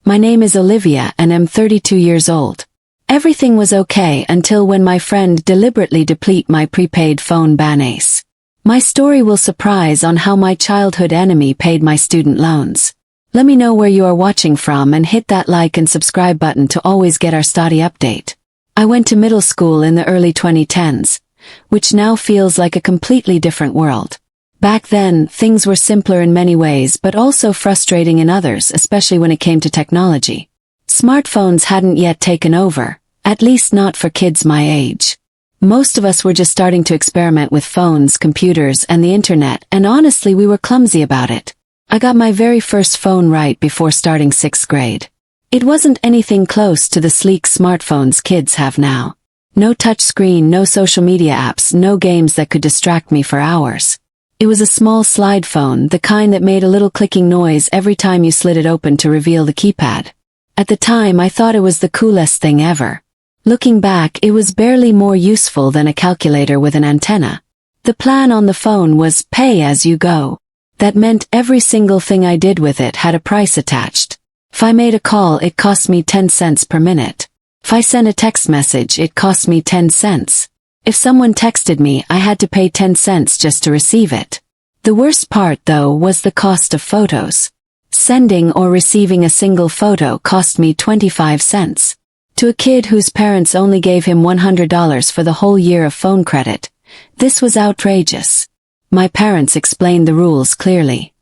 My name is Olivia and I'm 32 years old. Everything was okay until when my friend deliberately depleted my prepaid phone balance. My story will surprise on how my childhood enemy paid my student loans. Let me know where you are watching from and hit that like and subscribe button to always get our study update. I went to middle school in the early 2010s, which now feels like a completely different world. Back then, things were simpler in many ways but also frustrating in others, especially when it came to technology. Smartphones hadn't yet taken over, at least not for kids my age. Most of us were just starting to experiment with phones, computers, and the internet, and honestly we were clumsy about it. I got my very first phone right before starting 6th grade. It wasn't anything close to the sleek smartphones kids have now. No touchscreen, no social media apps, no games that could distract me for hours. It was a small slide phone, the kind that made a little clicking noise every time you slid it open to reveal the keypad. At the time I thought it was the coolest thing ever. Looking back, it was barely more useful than a calculator with an antenna. The plan on the phone was pay as you go. That meant every single thing I did with it had a price attached. If I made a call, it cost me 10 cents per minute. If I sent a text message, it cost me 10 cents. If someone texted me, I had to pay 10 cents just to receive it. The worst part, though, was the cost of photos. Sending or receiving a single photo cost me 25 cents. To a kid whose parents only gave him $100 for the whole year of phone credit, this was outrageous. My parents explained the rules clearly.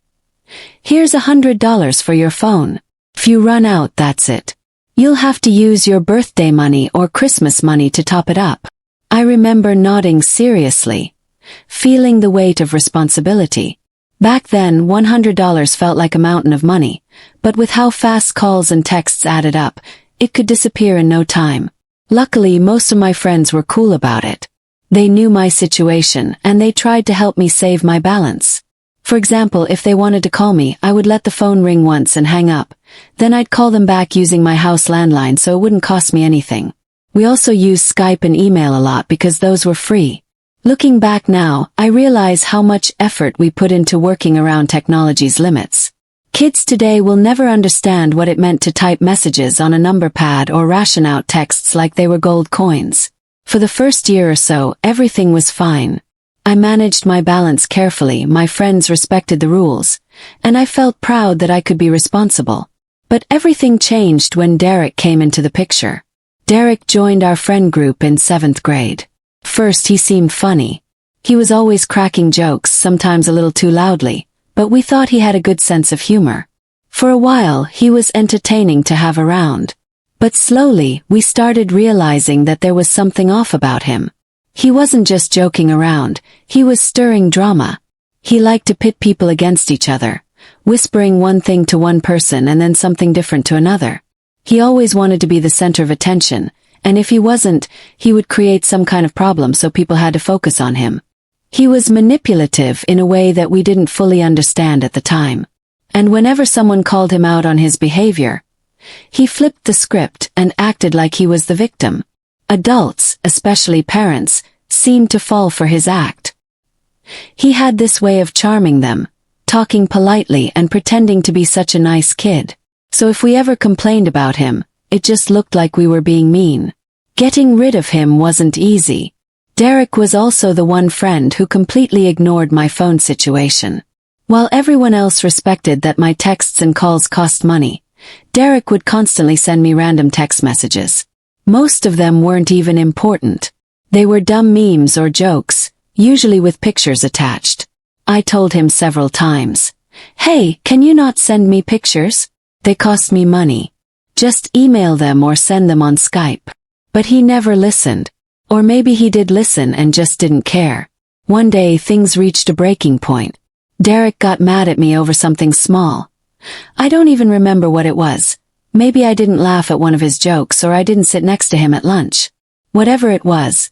Here's $100 for your phone. If you run out, that's it. You'll have to use your birthday money or Christmas money to top it up. I remember nodding seriously, feeling the weight of responsibility. Back then, $100 felt like a mountain of money, but with how fast calls and texts added up, it could disappear in no time. Luckily, most of my friends were cool about it. They knew my situation, and they tried to help me save my balance. For example, if they wanted to call me, I would let the phone ring once and hang up. Then I'd call them back using my house landline so it wouldn't cost me anything. We also used Skype and email a lot because those were free. Looking back now, I realize how much effort we put into working around technology's limits. Kids today will never understand what it meant to type messages on a number pad or ration out texts like they were gold coins. For the first year or so, everything was fine. I managed my balance carefully, my friends respected the rules, and I felt proud that I could be responsible. But everything changed when Derek came into the picture. Derek joined our friend group in 7th grade. First he seemed funny. He was always cracking jokes, sometimes a little too loudly, but we thought he had a good sense of humor. For a while he was entertaining to have around. But slowly we started realizing that there was something off about him. He wasn't just joking around, he was stirring drama. He liked to pit people against each other, whispering one thing to one person and then something different to another. He always wanted to be the center of attention, and if he wasn't, he would create some kind of problem so people had to focus on him. He was manipulative in a way that we didn't fully understand at the time. And whenever someone called him out on his behavior, he flipped the script and acted like he was the victim. Adults, especially parents, seemed to fall for his act. He had this way of charming them, talking politely and pretending to be such a nice kid. So if we ever complained about him, it just looked like we were being mean. Getting rid of him wasn't easy. Derek was also the one friend who completely ignored my phone situation. While everyone else respected that my texts and calls cost money, Derek would constantly send me random text messages. Most of them weren't even important. They were dumb memes or jokes, usually with pictures attached. I told him several times, "Hey, can you not send me pictures? They cost me money. Just email them or send them on Skype." But he never listened. Or maybe he did listen and just didn't care. One day things reached a breaking point. Derek got mad at me over something small. I don't even remember what it was. Maybe I didn't laugh at one of his jokes or I didn't sit next to him at lunch. Whatever it was,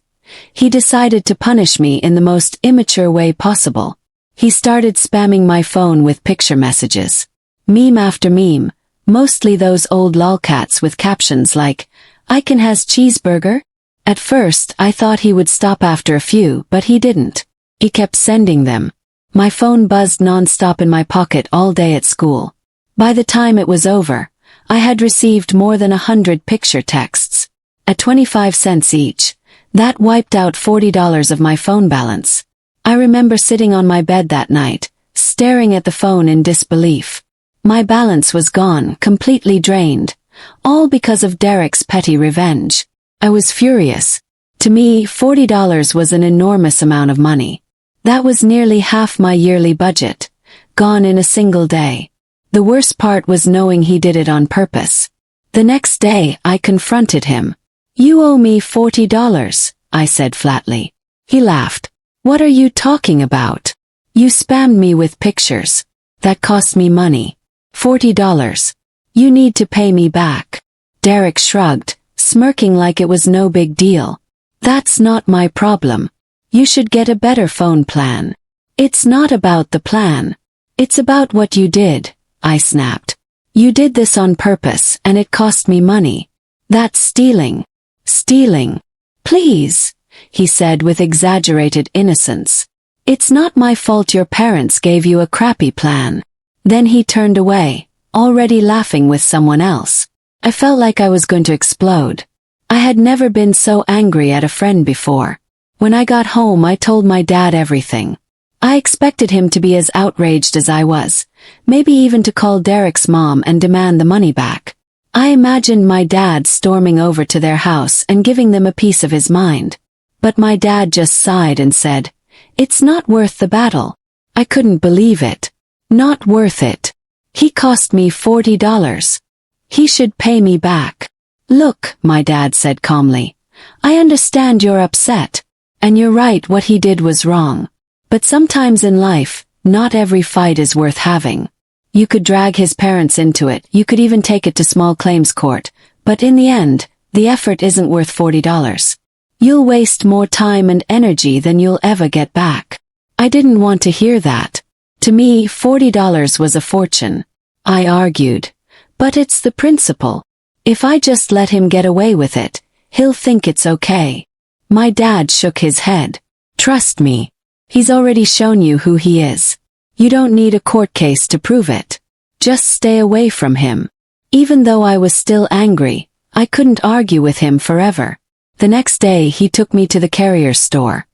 he decided to punish me in the most immature way possible. He started spamming my phone with picture messages. Meme after meme, mostly those old lolcats with captions like, "I can has cheeseburger?" At first, I thought he would stop after a few, but he didn't. He kept sending them. My phone buzzed non-stop in my pocket all day at school. By the time it was over, I had received more than 100 picture texts. At 25 cents each, that wiped out $40 of my phone balance. I remember sitting on my bed that night, staring at the phone in disbelief. My balance was gone, completely drained, all because of Derek's petty revenge. I was furious. To me, $40 was an enormous amount of money. That was nearly half my yearly budget, gone in a single day. The worst part was knowing he did it on purpose. The next day, I confronted him. "You owe me $40, I said flatly. He laughed. "What are you talking about? You spammed me with pictures. That cost me money. $40. You need to pay me back." Derek shrugged, smirking like it was no big deal. "That's not my problem. You should get a better phone plan." "It's not about the plan. It's about what you did," I snapped. "You did this on purpose and it cost me money. That's stealing." "Stealing? Please," he said with exaggerated innocence. "It's not my fault your parents gave you a crappy plan." Then he turned away, already laughing with someone else. I felt like I was going to explode. I had never been so angry at a friend before. When I got home, I told my dad everything. I expected him to be as outraged as I was, maybe even to call Derek's mom and demand the money back. I imagined my dad storming over to their house and giving them a piece of his mind. But my dad just sighed and said, "It's not worth the battle." I couldn't believe it. Not worth it. He cost me $40. He should pay me back. "Look," my dad said calmly, "I understand you're upset. And you're right, what he did was wrong. But sometimes in life, not every fight is worth having. You could drag his parents into it, you could even take it to small claims court, but in the end, the effort isn't worth $40. You'll waste more time and energy than you'll ever get back." I didn't want to hear that. To me, $40 was a fortune. I argued. "But it's the principle. If I just let him get away with it, he'll think it's okay." My dad shook his head. "Trust me. He's already shown you who he is. You don't need a court case to prove it. Just stay away from him." Even though I was still angry, I couldn't argue with him forever. The next day he took me to the carrier store.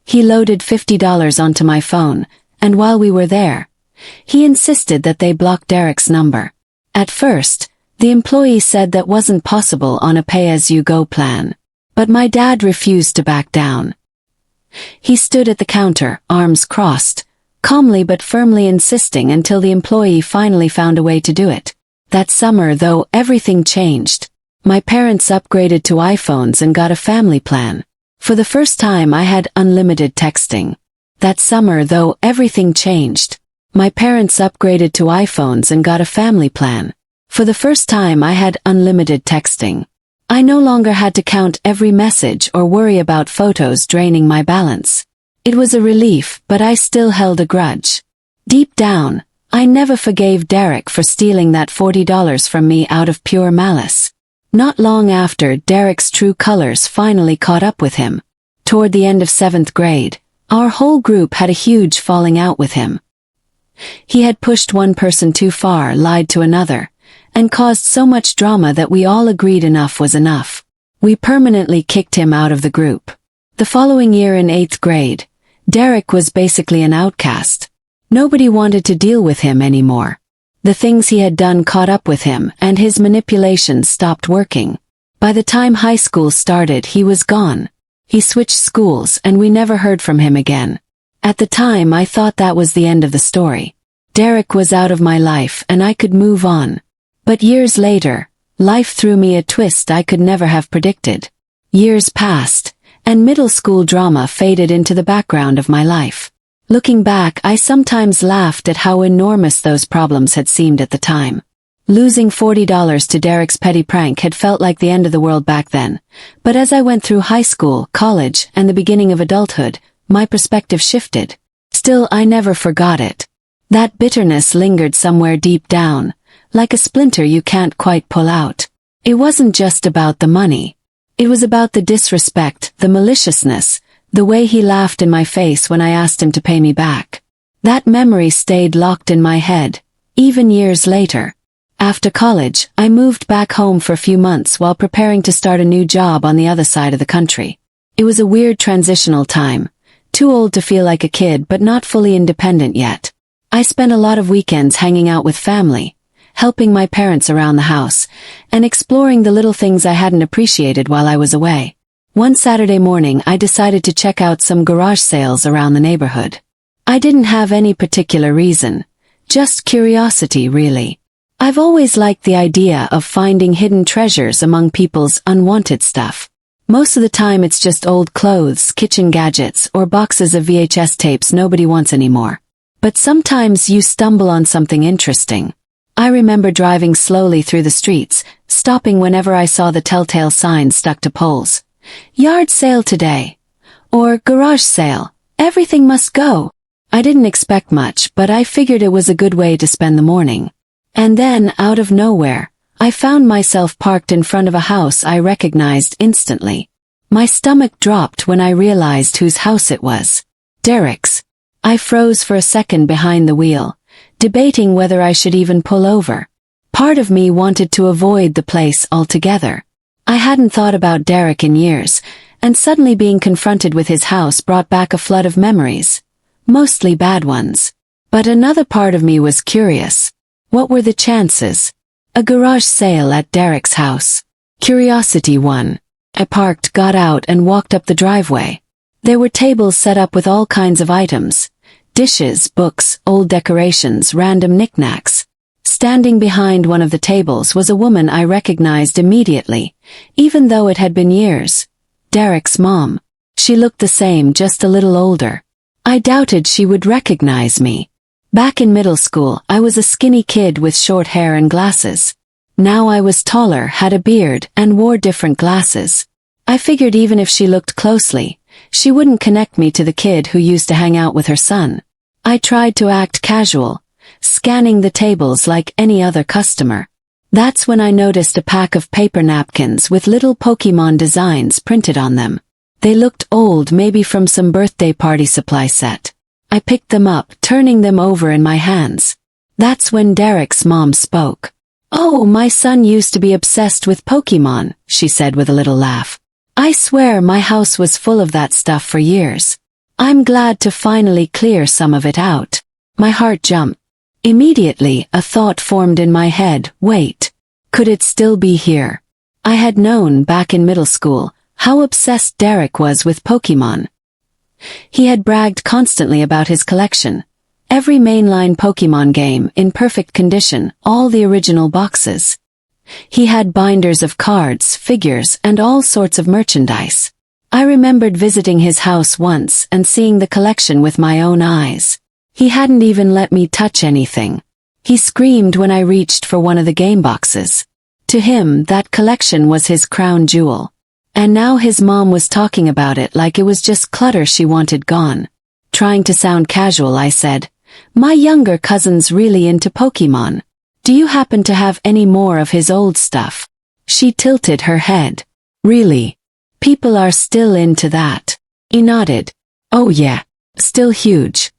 He loaded $50 onto my phone, and while we were there, he insisted that they block Derek's number. At first, the employee said that wasn't possible on a pay-as-you-go plan. But my dad refused to back down. He stood at the counter, arms crossed, calmly but firmly insisting until the employee finally found a way to do it. That summer, though, everything changed. My parents upgraded to iPhones and got a family plan. For the first time, I had unlimited texting. That summer, though, everything changed. My parents upgraded to iPhones and got a family plan. For the first time, I had unlimited texting. I no longer had to count every message or worry about photos draining my balance. It was a relief, but I still held a grudge. Deep down, I never forgave Derek for stealing that $40 from me out of pure malice. Not long after, Derek's true colors finally caught up with him. Toward the end of 7th grade, our whole group had a huge falling out with him. He had pushed one person too far, lied to another, and caused so much drama that we all agreed enough was enough. We permanently kicked him out of the group. The following year in 8th grade, Derek was basically an outcast. Nobody wanted to deal with him anymore. The things he had done caught up with him, and his manipulations stopped working. By the time high school started, he was gone. He switched schools, and we never heard from him again. At the time, I thought that was the end of the story. Derek was out of my life, and I could move on. But years later, life threw me a twist I could never have predicted. Years passed, and middle school drama faded into the background of my life. Looking back, I sometimes laughed at how enormous those problems had seemed at the time. Losing $40 to Derek's petty prank had felt like the end of the world back then, but as I went through high school, college, and the beginning of adulthood, my perspective shifted. Still, I never forgot it. That bitterness lingered somewhere deep down, like a splinter you can't quite pull out. It wasn't just about the money. It was about the disrespect, the maliciousness, the way he laughed in my face when I asked him to pay me back. That memory stayed locked in my head, even years later. After college, I moved back home for a few months while preparing to start a new job on the other side of the country. It was a weird transitional time. Too old to feel like a kid but not fully independent yet. I spent a lot of weekends hanging out with family, helping my parents around the house, and exploring the little things I hadn't appreciated while I was away. One Saturday morning I decided to check out some garage sales around the neighborhood. I didn't have any particular reason, just curiosity really. I've always liked the idea of finding hidden treasures among people's unwanted stuff. Most of the time it's just old clothes, kitchen gadgets, or boxes of VHS tapes nobody wants anymore. But sometimes you stumble on something interesting. I remember driving slowly through the streets, stopping whenever I saw the telltale signs stuck to poles. Yard sale today. Or garage sale. Everything must go. I didn't expect much, but I figured it was a good way to spend the morning. And then, out of nowhere, I found myself parked in front of a house I recognized instantly. My stomach dropped when I realized whose house it was. Derek's. I froze for a second behind the wheel, debating whether I should even pull over. Part of me wanted to avoid the place altogether. I hadn't thought about Derek in years, and suddenly being confronted with his house brought back a flood of memories. Mostly bad ones. But another part of me was curious. What were the chances? A garage sale at Derek's house. Curiosity won. I parked, got out, and walked up the driveway. There were tables set up with all kinds of items. Dishes, books, old decorations, random knickknacks. Standing behind one of the tables was a woman I recognized immediately, even though it had been years. Derek's mom. She looked the same, just a little older. I doubted she would recognize me. Back in middle school, I was a skinny kid with short hair and glasses. Now I was taller, had a beard, and wore different glasses. I figured even if she looked closely, she wouldn't connect me to the kid who used to hang out with her son. I tried to act casual, scanning the tables like any other customer. That's when I noticed a pack of paper napkins with little Pokémon designs printed on them. They looked old, maybe from some birthday party supply set. I picked them up, turning them over in my hands. That's when Derek's mom spoke. "Oh, my son used to be obsessed with Pokémon," she said with a little laugh. "I swear my house was full of that stuff for years. I'm glad to finally clear some of it out." My heart jumped. Immediately, a thought formed in my head. Wait. Could it still be here? I had known back in middle school how obsessed Derek was with Pokémon. He had bragged constantly about his collection. Every mainline Pokémon game in perfect condition, all the original boxes. He had binders of cards, figures, and all sorts of merchandise. I remembered visiting his house once and seeing the collection with my own eyes. He hadn't even let me touch anything. He screamed when I reached for one of the game boxes. To him, that collection was his crown jewel. And now his mom was talking about it like it was just clutter she wanted gone. Trying to sound casual, I said, "My younger cousin's really into Pokémon. Do you happen to have any more of his old stuff?" She tilted her head. "Really? People are still into that?" He nodded. "Oh yeah, still huge.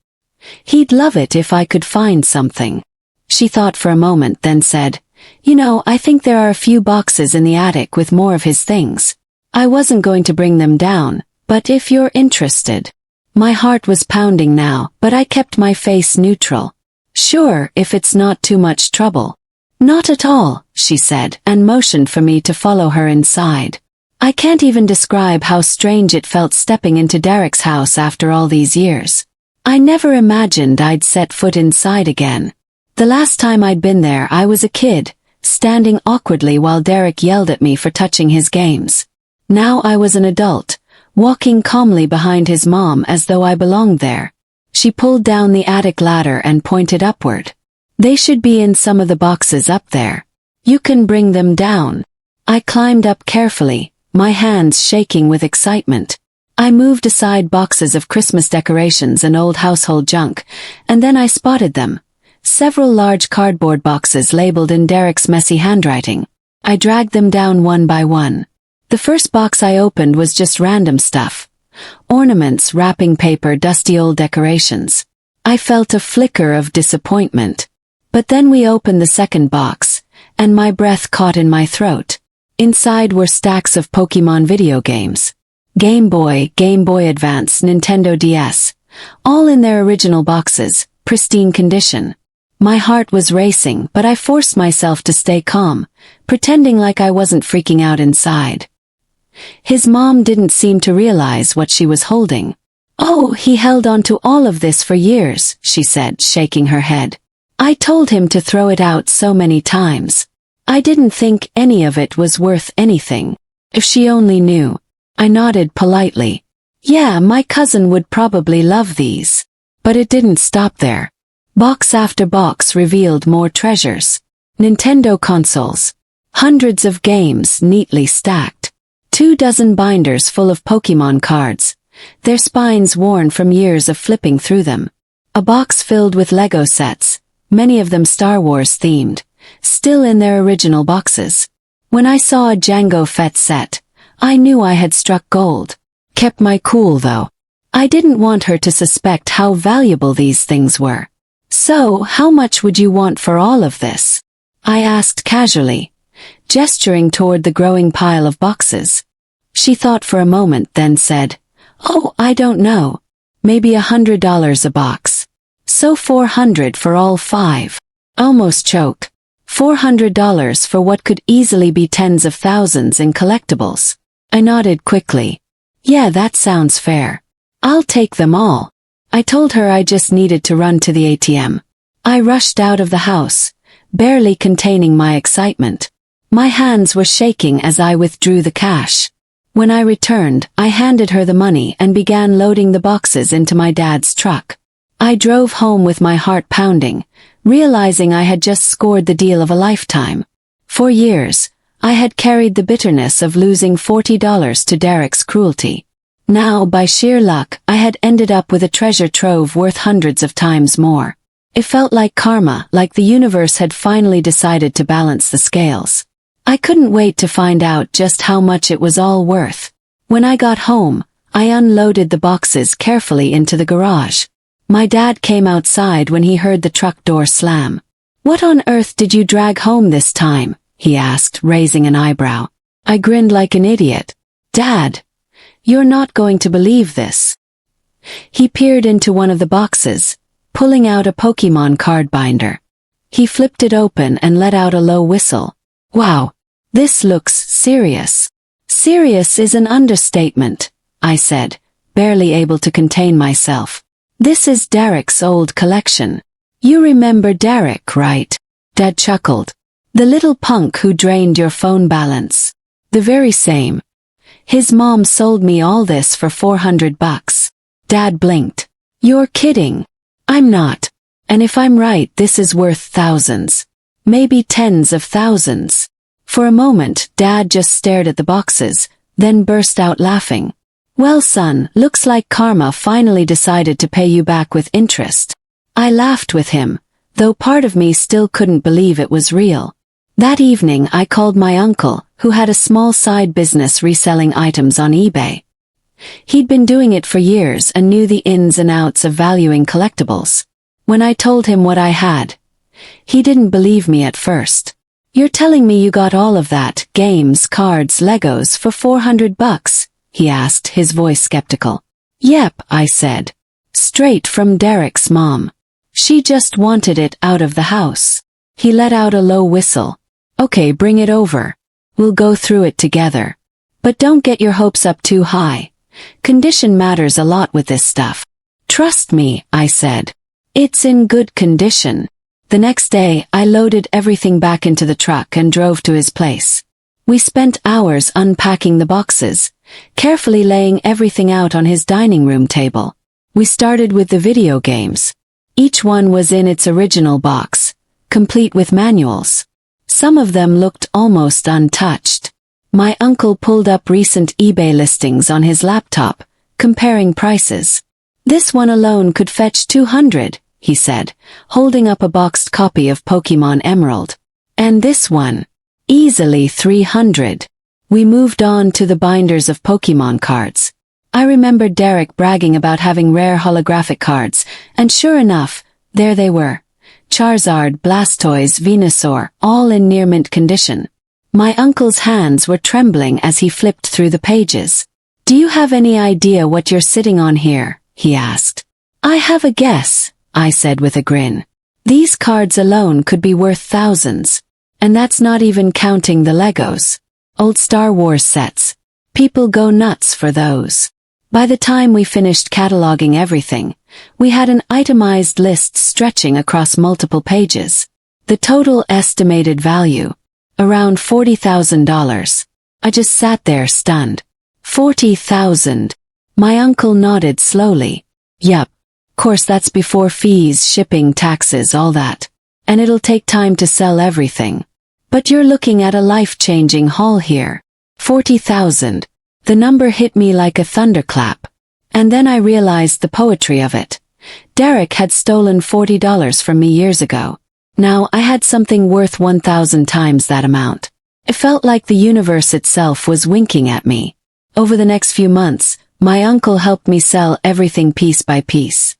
He'd love it if I could find something." She thought for a moment, then said, "You know, I think there are a few boxes in the attic with more of his things. I wasn't going to bring them down, but if you're interested." My heart was pounding now, but I kept my face neutral. "Sure, if it's not too much trouble." "Not at all," she said, and motioned for me to follow her inside. I can't even describe how strange it felt stepping into Derek's house after all these years. I never imagined I'd set foot inside again. The last time I'd been there I was a kid, standing awkwardly while Derek yelled at me for touching his games. Now I was an adult, walking calmly behind his mom as though I belonged there. She pulled down the attic ladder and pointed upward. "They should be in some of the boxes up there. You can bring them down." I climbed up carefully, my hands shaking with excitement. I moved aside boxes of Christmas decorations and old household junk, and then I spotted them. Several large cardboard boxes labeled in Derek's messy handwriting. I dragged them down one by one. The first box I opened was just random stuff. Ornaments, wrapping paper, dusty old decorations. I felt a flicker of disappointment. But then we opened the second box, and my breath caught in my throat. Inside were stacks of Pokémon video games. Game Boy, Game Boy Advance, Nintendo DS, all in their original boxes, pristine condition. My heart was racing, but I forced myself to stay calm, pretending like I wasn't freaking out inside. His mom didn't seem to realize what she was holding. "Oh, he held on to all of this for years," she said, shaking her head. "I told him to throw it out so many times. I didn't think any of it was worth anything. If she only knew." I nodded politely. "Yeah, my cousin would probably love these." But it didn't stop there. Box after box revealed more treasures. Nintendo consoles. Hundreds of games neatly stacked. 24 binders full of Pokémon cards, their spines worn from years of flipping through them. A box filled with Lego sets, many of them Star Wars themed, still in their original boxes. When I saw a Jango Fett set, I knew I had struck gold. Kept my cool though. I didn't want her to suspect how valuable these things were. "So, how much would you want for all of this?" I asked casually, gesturing toward the growing pile of boxes. She thought for a moment, then said, "Oh, I don't know. Maybe $100 a box. So $400 for all 5. Almost choked. $400 for what could easily be tens of thousands in collectibles. I nodded quickly. "Yeah, that sounds fair. I'll take them all." I told her I just needed to run to the ATM. I rushed out of the house, barely containing my excitement. My hands were shaking as I withdrew the cash. When I returned, I handed her the money and began loading the boxes into my dad's truck. I drove home with my heart pounding, realizing I had just scored the deal of a lifetime. For years, I had carried the bitterness of losing $40 to Derek's cruelty. Now, by sheer luck, I had ended up with a treasure trove worth hundreds of times more. It felt like karma, like the universe had finally decided to balance the scales. I couldn't wait to find out just how much it was all worth. When I got home, I unloaded the boxes carefully into the garage. My dad came outside when he heard the truck door slam. "What on earth did you drag home this time?" he asked, raising an eyebrow. I grinned like an idiot. "Dad, you're not going to believe this." He peered into one of the boxes, pulling out a Pokémon card binder. He flipped it open and let out a low whistle. "Wow, this looks serious." "Serious is an understatement," I said, barely able to contain myself. "This is Derek's old collection. You remember Derek, right?" Dad chuckled. "The little punk who drained your phone balance." "The very same. His mom sold me all this for $400. Dad blinked. "You're kidding." "I'm not. And if I'm right, this is worth thousands. Maybe tens of thousands." For a moment, Dad just stared at the boxes, then burst out laughing. "Well, son, looks like karma finally decided to pay you back with interest." I laughed with him, though part of me still couldn't believe it was real. That evening I called my uncle, who had a small side business reselling items on eBay. He'd been doing it for years and knew the ins and outs of valuing collectibles. When I told him what I had, he didn't believe me at first. "You're telling me you got all of that, games, cards, Legos, for $400? He asked, his voice skeptical. "Yep," I said. "Straight from Derek's mom. She just wanted it out of the house." He let out a low whistle. "Okay, bring it over. We'll go through it together. But don't get your hopes up too high. Condition matters a lot with this stuff." "Trust me," I said. "It's in good condition." The next day, I loaded everything back into the truck and drove to his place. We spent hours unpacking the boxes, carefully laying everything out on his dining room table. We started with the video games. Each one was in its original box, complete with manuals. Some of them looked almost untouched. My uncle pulled up recent eBay listings on his laptop, comparing prices. "This one alone could fetch $200, he said, holding up a boxed copy of Pokémon Emerald. "And this one? Easily $300. We moved on to the binders of Pokémon cards. I remembered Derek bragging about having rare holographic cards, and sure enough, there they were. Charizard, Blastoise, Venusaur, all in near-mint condition. My uncle's hands were trembling as he flipped through the pages. "Do you have any idea what you're sitting on here?" he asked. "I have a guess," I said with a grin. "These cards alone could be worth thousands. And that's not even counting the Legos. Old Star Wars sets. People go nuts for those." By the time we finished cataloging everything, we had an itemized list stretching across multiple pages. The total estimated value, around $40,000. I just sat there stunned. 40,000. My uncle nodded slowly. "Yup. Course that's before fees, shipping, taxes, all that. And it'll take time to sell everything. But you're looking at a life-changing haul here. 40,000. The number hit me like a thunderclap. And then I realized the poetry of it. Derek had stolen $40 from me years ago. Now I had something worth 1,000 times that amount. It felt like the universe itself was winking at me. Over the next few months, my uncle helped me sell everything piece by piece.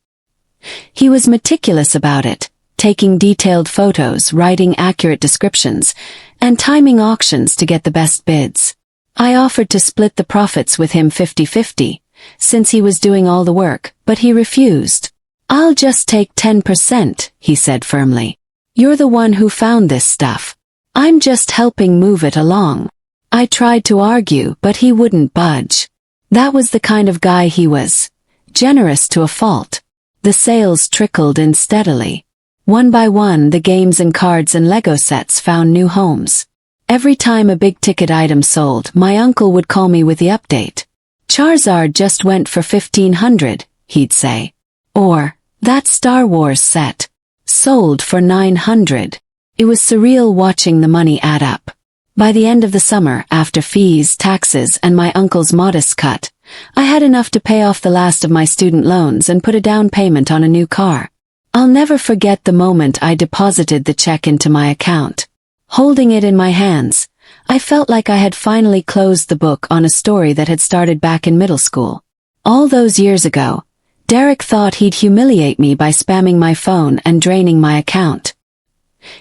He was meticulous about it, taking detailed photos, writing accurate descriptions, and timing auctions to get the best bids. I offered to split the profits with him 50-50, since he was doing all the work, but he refused. "I'll just take 10%, he said firmly. "You're the one who found this stuff. I'm just helping move it along." I tried to argue, but he wouldn't budge. That was the kind of guy he was. Generous to a fault. The sales trickled in steadily. One by one, the games and cards and Lego sets found new homes. Every time a big-ticket item sold, my uncle would call me with the update. "Charizard just went for 1,500, he'd say. Or, "That Star Wars set sold for 900. It was surreal watching the money add up. By the end of the summer, after fees, taxes, and my uncle's modest cut, I had enough to pay off the last of my student loans and put a down payment on a new car. I'll never forget the moment I deposited the check into my account. Holding it in my hands, I felt like I had finally closed the book on a story that had started back in middle school. All those years ago, Derek thought he'd humiliate me by spamming my phone and draining my account.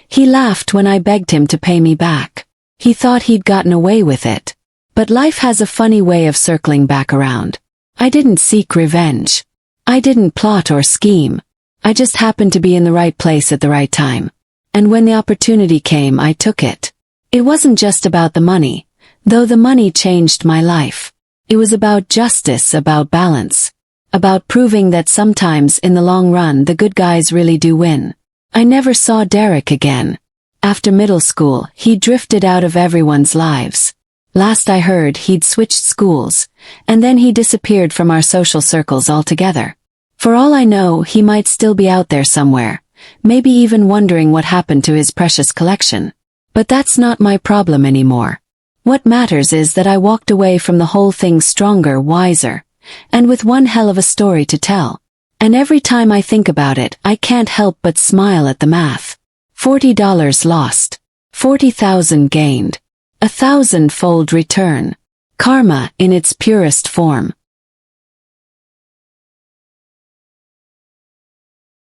He laughed when I begged him to pay me back. He thought he'd gotten away with it. But life has a funny way of circling back around. I didn't seek revenge. I didn't plot or scheme. I just happened to be in the right place at the right time. And when the opportunity came, I took it. It wasn't just about the money, though the money changed my life. It was about justice, about balance, about proving that sometimes in the long run the good guys really do win. I never saw Derek again. After middle school, he drifted out of everyone's lives. Last I heard, he'd switched schools, and then he disappeared from our social circles altogether. For all I know, he might still be out there somewhere, maybe even wondering what happened to his precious collection. But that's not my problem anymore. What matters is that I walked away from the whole thing stronger, wiser, and with one hell of a story to tell. And every time I think about it, I can't help but smile at the math. $40 lost. 40,000 gained. 1,000-fold return. Karma in its purest form.